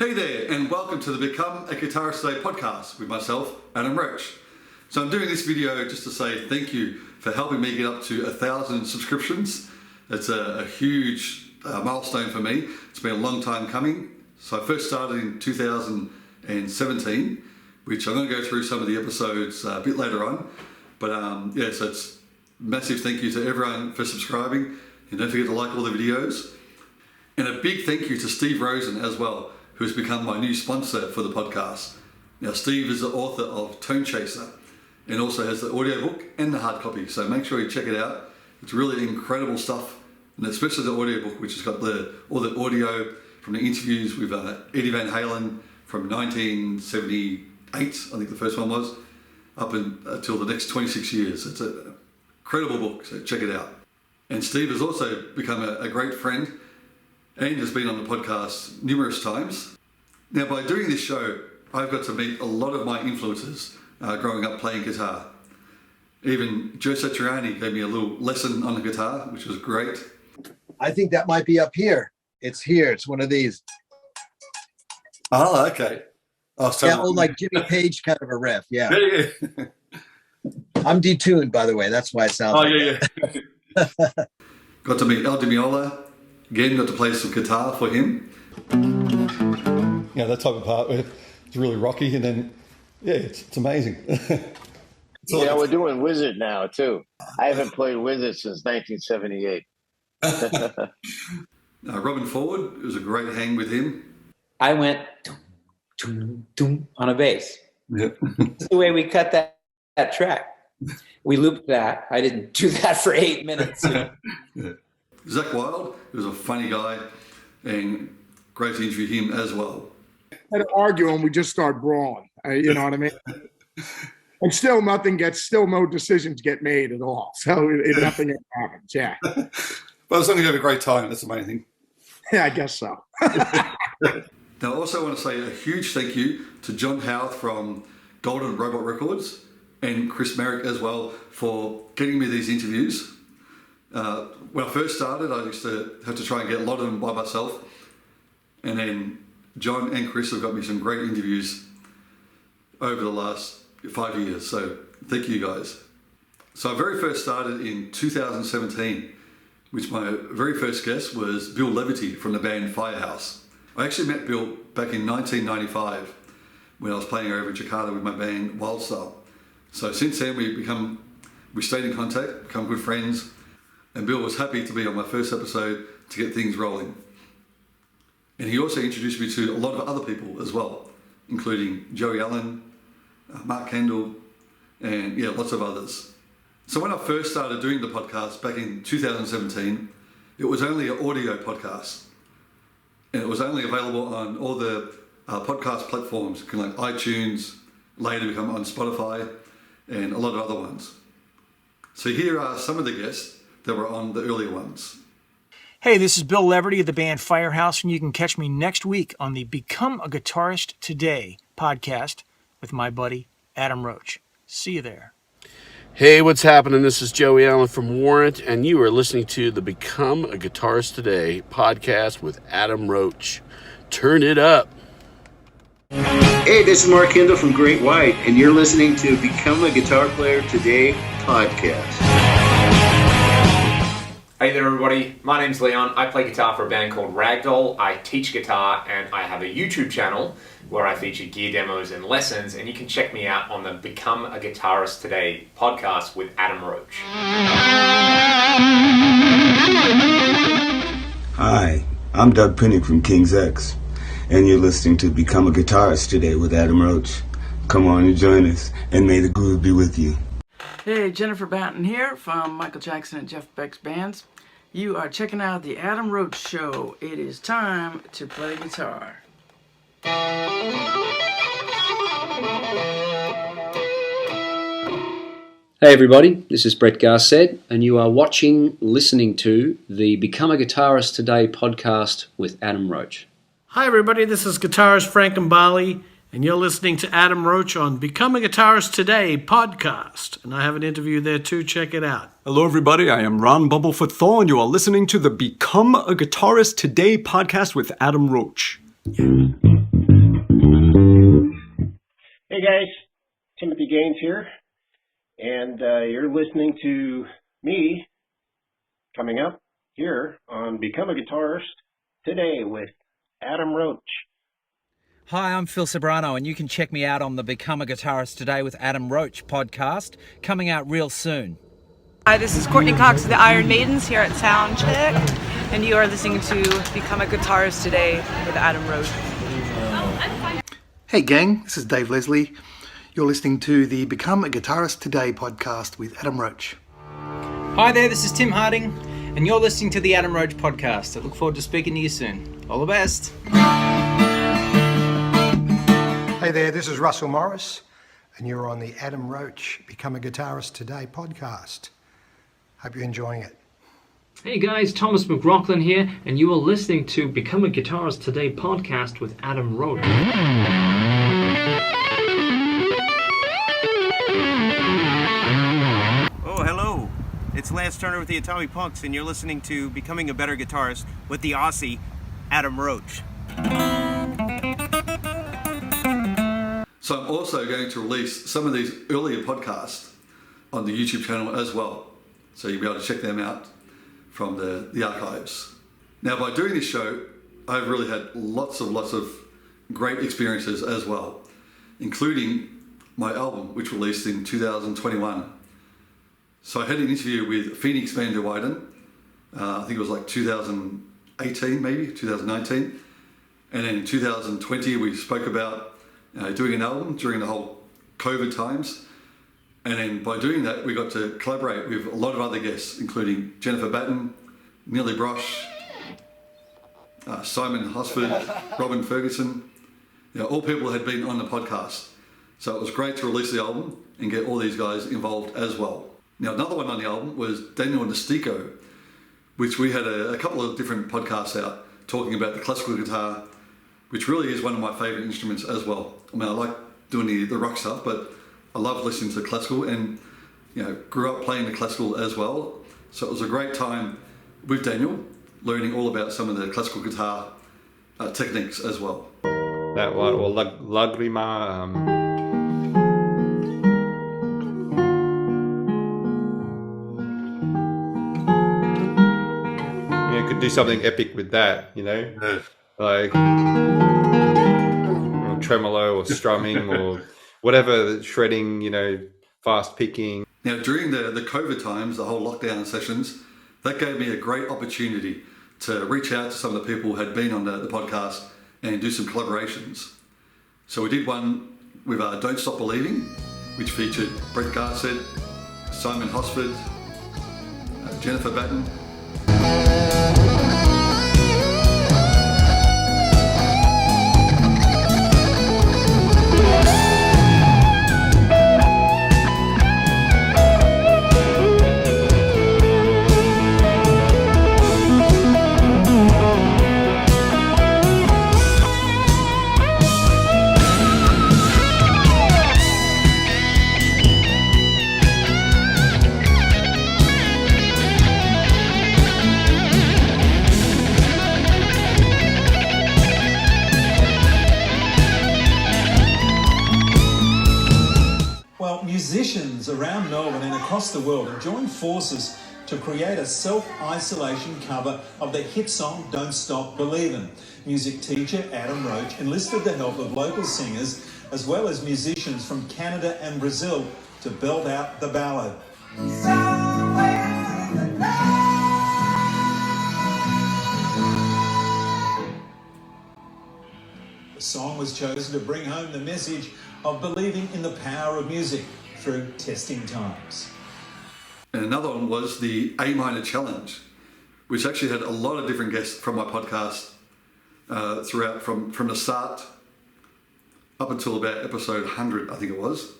Hey there, and welcome to the Become a Guitarist Today podcast with myself, Adam Roach. So I'm doing this video just to say thank you for helping me get up to 1,000 subscriptions. It's a huge milestone for me. It's been a long time coming. So I first started in 2017, which I'm going to go through some of the episodes a bit later on. But so it's massive thank you to everyone for subscribing. And don't forget to like all the videos. And a big thank you to Steve Rosen as well, who has become my new sponsor for the podcast. Now, Steve is the author of Tone Chaser and also has the audiobook and the hard copy. So make sure you check it out. It's really incredible stuff, and especially the audiobook, which has got all the audio from the interviews with Eddie Van Halen from 1978, I think the first one was, up until the next 26 years. It's an incredible book, so check it out. And Steve has also become a great friend and has been on the podcast numerous times. Now, by doing this show, I've got to meet a lot of my influences growing up playing guitar. Even Joe Satriani gave me a little lesson on the guitar, which was great. I think that might be up here. It's here. It's one of these. Oh, okay. Oh, so yeah, like Jimmy Page kind of a riff. Yeah. Yeah. I'm detuned, by the way. That's why it sounds like that. Got to meet El Di Meola. Again, got to play some guitar for him. Yeah, that type of part where it's really rocky, and then, it's amazing. Yeah, we're doing Wizard now, too. I haven't played Wizard since 1978. Robin Ford, it was a great hang with him. I went doom, doom, on a bass. Yeah. That's the way we cut that track. We looped that. I didn't do that for 8 minutes. Yeah. Zakk Wylde, he was a funny guy, and great to interview him as well. Had to argue and we just start brawling. You know what I mean? And still no decisions get made at all. So nothing happens. Yeah. But as long as you have a great time, that's the main thing. Yeah, I guess so. Now, I also want to say a huge thank you to John Howarth from Golden Robot Records and Chris Merrick as well for getting me these interviews. When I first started, I used to have to try and get a lot of them by myself. And then John and Chris have got me some great interviews over the last 5 years. So thank you guys. So I very first started in 2017, which my very first guest was Bill Leverty from the band Firehouse. I actually met Bill back in 1995 when I was playing over in Jakarta with my band Wildstyle. So since then we stayed in contact, become good friends, and Bill was happy to be on my first episode to get things rolling. And he also introduced me to a lot of other people as well, including Joey Allen, Mark Kendall, and lots of others. So when I first started doing the podcast back in 2017, it was only an audio podcast. And it was only available on all the podcast platforms, kind of like iTunes, later become on Spotify, and a lot of other ones. So here are some of the guests that were on the earlier ones. Hey, this is Bill Leverty of the band Firehouse, and you can catch me next week on the Become a Guitarist Today podcast with my buddy Adam Roach. See you there. Hey, what's happening? This is Joey Allen from Warrant, and you are listening to the Become a Guitarist Today podcast with Adam Roach. Turn it up. Hey, this is Mark Kendall from Great White, and you're listening to Become a Guitar Player Today podcast. Hey there everybody, my name's Leon. I play guitar for a band called Ragdoll. I teach guitar and I have a YouTube channel where I feature gear demos and lessons, and you can check me out on the Become a Guitarist Today podcast with Adam Roach. Hi, I'm Doug Pinnick from King's X, and you're listening to Become a Guitarist Today with Adam Roach. Come on and join us, and may the groove be with you. Hey, Jennifer Batten here from Michael Jackson and Jeff Beck's bands. You are checking out the Adam Roach Show. It is time to play guitar. Hey everybody, this is Brett Garcett, and you are listening to the Become a Guitarist Today podcast with Adam Roach. Hi everybody, this is guitarist Frank Mbali, and you're listening to Adam Roach on Become a Guitarist Today podcast. And I have an interview there too. Check it out. Hello, everybody. I am Ron Bumblefoot Thor, and you are listening to the Become a Guitarist Today podcast with Adam Roach. Yeah. Hey guys, Timothy Gaines here, and you're listening to me coming up here on Become a Guitarist Today with Adam Roach. Hi, I'm Phil Sobrano, and you can check me out on the Become a Guitarist Today with Adam Roach podcast, coming out real soon. Hi, this is Courtney Cox of the Iron Maidens here at Soundcheck, and you are listening to Become a Guitarist Today with Adam Roach. Hey gang, this is Dave Leslie. You're listening to the Become a Guitarist Today podcast with Adam Roach. Hi there, this is Tim Harding, and you're listening to the Adam Roach podcast. I look forward to speaking to you soon. All the best. Hey there, this is Russell Morris, and you're on the Adam Roach Become a Guitarist Today podcast. Hope you're enjoying it. Hey guys, Thomas McLaughlin here, and you are listening to Become a Guitarist Today podcast with Adam Roach. Oh, hello. It's Lance Turner with the Atomic Punks, and you're listening to Becoming a Better Guitarist with the Aussie, Adam Roach. So I'm also going to release some of these earlier podcasts on the YouTube channel as well. So you'll be able to check them out from the archives. Now, by doing this show, I've really had lots of great experiences as well, including my album, which released in 2021. So I had an interview with Phoenix Van der Weyden, I think it was like 2018, maybe 2019. And then in 2020, we spoke about doing an album during the whole COVID times. And then by doing that, we got to collaborate with a lot of other guests, including Jennifer Batten, Neely Brosh, Simon Hosford, Robin Ferguson, all people had been on the podcast. So it was great to release the album and get all these guys involved as well. Now, another one on the album was Daniel Nestico, which we had a couple of different podcasts out talking about the classical guitar, which really is one of my favorite instruments as well. I mean, I like doing the rock stuff, but I love listening to the classical, and grew up playing the classical as well. So it was a great time with Daniel, learning all about some of the classical guitar techniques as well. That one, or Lagrima. You could do something epic with that, like or tremolo or strumming or whatever, shredding, fast picking. Now, during the COVID times, the whole lockdown sessions, that gave me a great opportunity to reach out to some of the people who had been on the podcast and do some collaborations. So we did one with Don't Stop Believing, which featured Brett Garsed, Simon Hosford, Jennifer Batten. Musicians around Melbourne and across the world have joined forces to create a self-isolation cover of the hit song Don't Stop Believin'. Music teacher Adam Roach enlisted the help of local singers as well as musicians from Canada and Brazil to belt out the ballad. The song was chosen to bring home the message of believing in the power of music through testing times. And another one was the A Minor Challenge, which actually had a lot of different guests from my podcast throughout, from the start up until about episode 100, I think it was.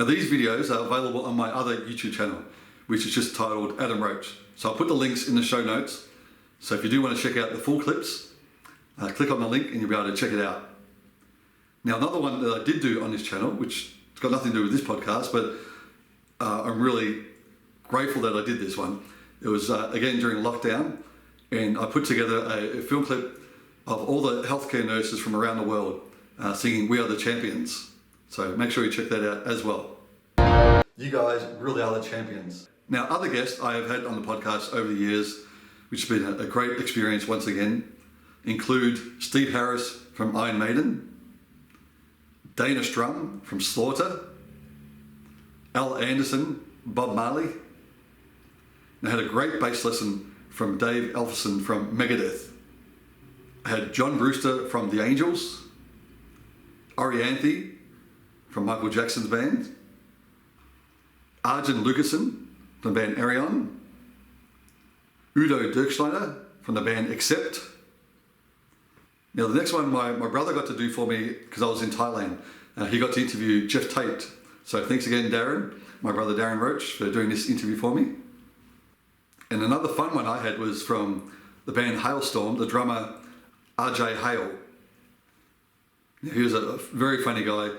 Now these videos are available on my other YouTube channel, which is just titled Adam Roach. So I'll put the links in the show notes. So if you do want to check out the full clips, click on the link and you'll be able to check it out. Now another one that I did do on this channel, which has got nothing to do with this podcast, but I'm really grateful that I did this one. It was again during lockdown, and I put together a film clip of all the healthcare nurses from around the world singing We Are the Champions. So make sure you check that out as well. You guys really are the champions. Now, other guests I have had on the podcast over the years, which has been a great experience once again, include Steve Harris from Iron Maiden, Dana Strum from Slaughter, Al Anderson, Bob Marley, and I had a great bass lesson from Dave Elferson from Megadeth. I had John Brewster from The Angels, Orianthi from Michael Jackson's band, Arjen Lucassen from the band Arion, Udo Dirkschneider from the band Accept. Now the next one my brother got to do for me because I was in Thailand. He got to interview Jeff Tate. So thanks again, Darren, my brother Darren Roach, for doing this interview for me. And another fun one I had was from the band Hailstorm, the drummer RJ Hale. He was a very funny guy,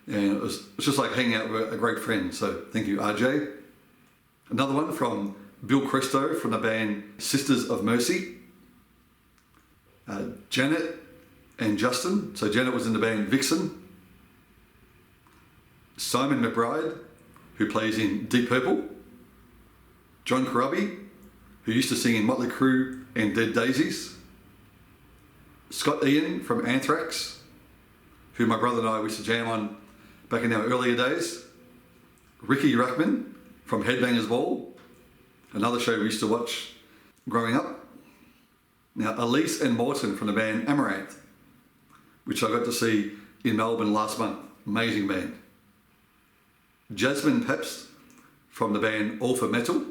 and it was just like hanging out with a great friend. So thank you, RJ. Another one from Bill Cresto from the band Sisters of Mercy. Janet and Justin. So Janet was in the band Vixen. Simon McBride, who plays in Deep Purple. John Corabi, who used to sing in Motley Crue and Dead Daisies. Scott Ian from Anthrax, who my brother and I used to jam on back in our earlier days. Ricky Ruckman from Headbangers Ball, another show we used to watch growing up. Now, Elise and Morton from the band Amaranth, which I got to see in Melbourne last month. Amazing band. Jasmine Pepys from the band All for Metal.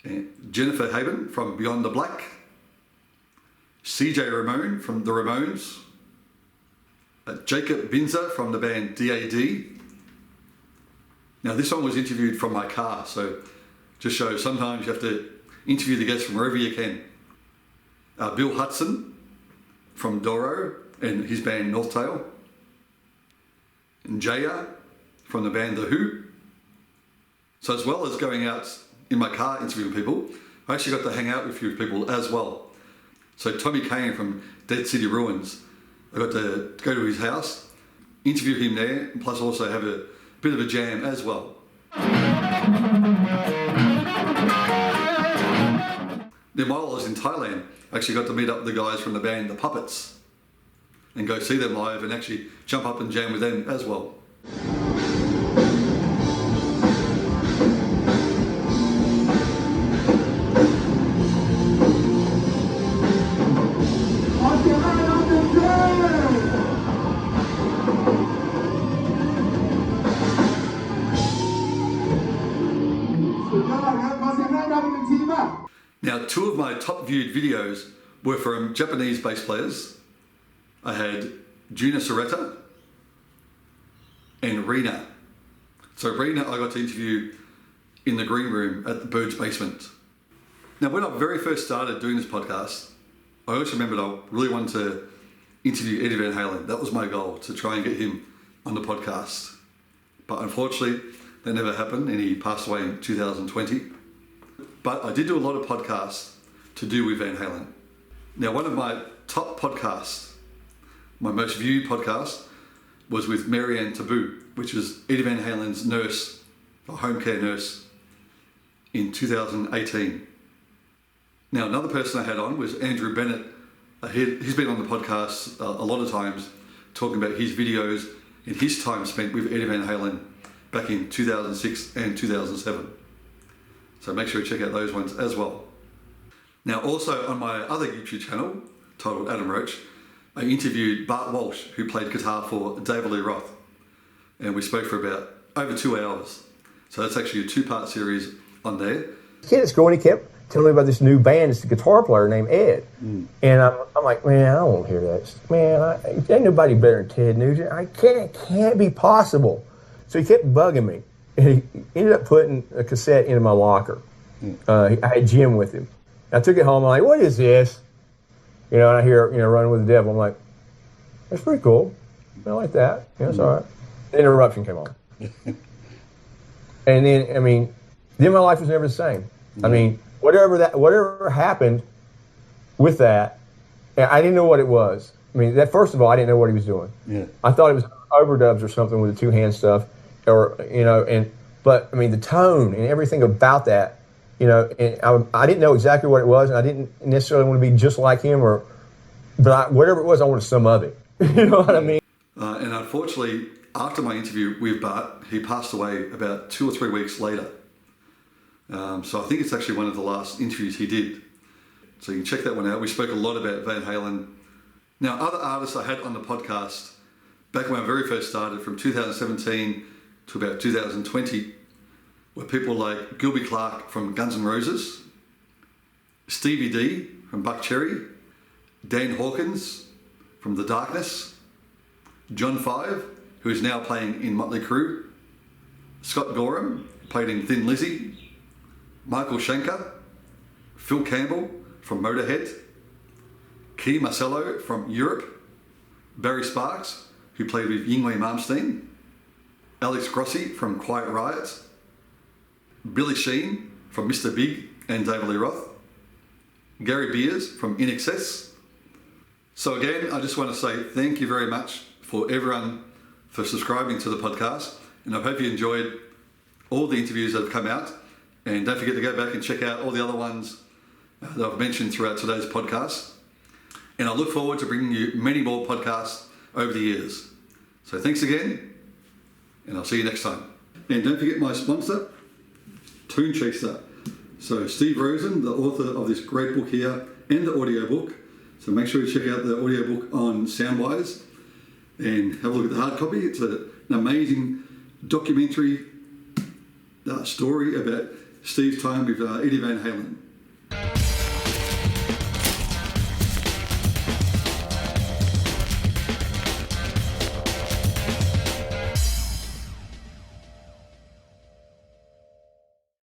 And Jennifer Haben from Beyond the Black. CJ Ramone from the Ramones. Jacob Binzer from the band DAD. Now this one was interviewed from my car, so just shows sometimes you have to interview the guests from wherever you can. Bill Hudson from Doro and his band Northtail. And Jaya from the band The Who. So as well as going out in my car interviewing people, I actually got to hang out with a few people as well. So Tommy Kane from Dead City Ruins, I got to go to his house, interview him there, and plus also have a bit of a jam as well. Then while I was in Thailand, I actually got to meet up with the guys from the band The Puppets and go see them live and actually jump up and jam with them as well. Now, two of my top viewed videos were from Japanese bass players. I had Juna Soretta and Rena. So Rena I got to interview in the green room at the Bird's Basement. Now, when I very first started doing this podcast, I always remembered I really wanted to interview Eddie Van Halen. That was my goal, to try and get him on the podcast. But unfortunately, that never happened, and he passed away in 2020. But I did do a lot of podcasts to do with Van Halen. Now, one of my top podcasts, my most viewed podcast, was with Marianne Taboo, which was Eddie Van Halen's nurse, a home care nurse, in 2018. Now, another person I had on was Andrew Bennett. He's been on the podcast a lot of times, talking about his videos and his time spent with Eddie Van Halen back in 2006 and 2007. So make sure you check out those ones as well. Now, also on my other YouTube channel, titled Adam Roach, I interviewed Bart Walsh, who played guitar for David Lee Roth. And we spoke for about over 2 hours. So that's actually a 2-part series on there. Kid at school, and he kept telling me about this new band. It's a guitar player named Ed. And I'm like, man, I don't want to hear that. Man, ain't nobody better than Ted Nugent. It can't be possible. So he kept bugging me. And he ended up putting a cassette into my locker. I had Jim with him. I took it home. I'm like, what is this? And I hear, Running with the Devil. I'm like, that's pretty cool. I like that. Yeah, it's all right. Then Eruption came on. And then, then my life was never the same. Whatever happened with that, I didn't know what it was. First of all, I didn't know what he was doing. Yeah. I thought it was overdubs or something with the two-hand stuff, but the tone and everything about that, and I didn't know exactly what it was, and I didn't necessarily want to be just like him, but whatever it was, I wanted some of it. You know what I mean? And unfortunately, after my interview with Bart, he passed away about 2 or 3 weeks later. So I think it's actually one of the last interviews he did. So you can check that one out. We spoke a lot about Van Halen. Now, other artists I had on the podcast back when I very first started, from 2017 to about 2020, were people like Gilby Clarke from Guns N' Roses, Stevie D from Buck Cherry, Dan Hawkins from The Darkness, John Five, who is now playing in Motley Crue, Scott Gorham, played in Thin Lizzy, Michael Schenker, Phil Campbell from Motorhead, Key Marcello from Europe, Barry Sparks, who played with Yngwie Malmsteen, Alex Grossi from Quiet Riot, Billy Sheen from Mr. Big and David Lee Roth, Gary Beers from INXS. So again, I just want to say thank you very much for everyone for subscribing to the podcast, and I hope you enjoyed all the interviews that have come out. And don't forget to go back and check out all the other ones that I've mentioned throughout today's podcast. And I look forward to bringing you many more podcasts over the years. So thanks again, and I'll see you next time. And don't forget my sponsor, Tune Chaser. So Steve Rosen, the author of this great book here and the audiobook. So make sure you check out the audiobook on Soundwise and have a look at the hard copy. It's an amazing documentary story about Steve's time with Eddie Van Halen.